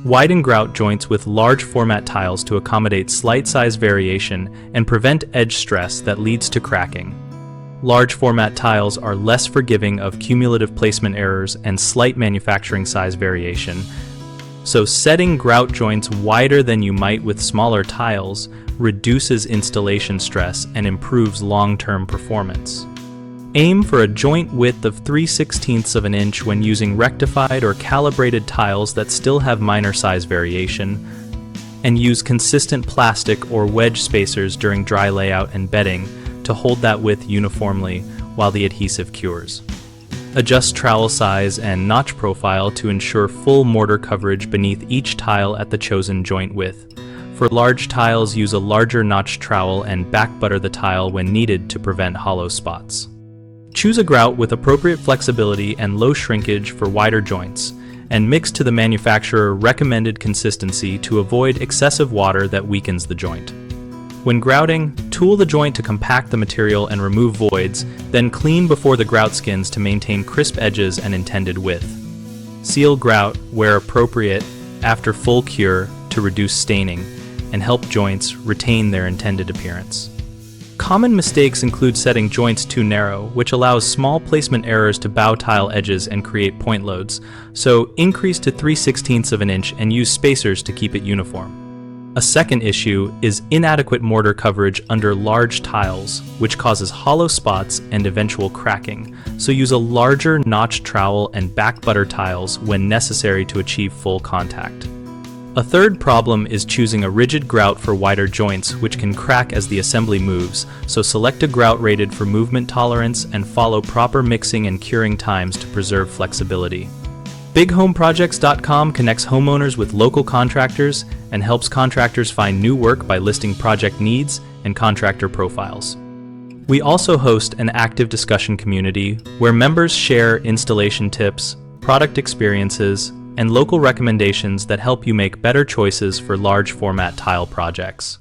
Widen grout joints with large format tiles to accommodate slight size variation and prevent edge stress that leads to cracking. Large format tiles are less forgiving of cumulative placement errors and slight manufacturing size variation, so setting grout joints wider than you might with smaller tiles reduces installation stress and improves long-term performance. Aim for a joint width of 3/16 of an inch when using rectified or calibrated tiles that still have minor size variation, and use consistent plastic or wedge spacers during dry layout and bedding to hold that width uniformly while the adhesive cures. Adjust trowel size and notch profile to ensure full mortar coverage beneath each tile at the chosen joint width. For large tiles, use a larger notch trowel and back butter the tile when needed to prevent hollow spots. Choose a grout with appropriate flexibility and low shrinkage for wider joints, and mix to the manufacturer recommended consistency to avoid excessive water that weakens the joint. When grouting, tool the joint to compact the material and remove voids, then clean before the grout skins to maintain crisp edges and intended width. Seal grout, where appropriate, after full cure to reduce staining and help joints retain their intended appearance. Common mistakes include setting joints too narrow, which allows small placement errors to bow tile edges and create point loads, so increase to 3/16 of an inch and use spacers to keep it uniform. A second issue is inadequate mortar coverage under large tiles, which causes hollow spots and eventual cracking, so use a larger notch trowel and back butter tiles when necessary to achieve full contact. A third problem is choosing a rigid grout for wider joints, which can crack as the assembly moves, so select a grout rated for movement tolerance and follow proper mixing and curing times to preserve flexibility. BigHomeProjects.com connects homeowners with local contractors and helps contractors find new work by listing project needs and contractor profiles. We also host an active discussion community where members share installation tips, product experiences, and local recommendations that help you make better choices for large format tile projects.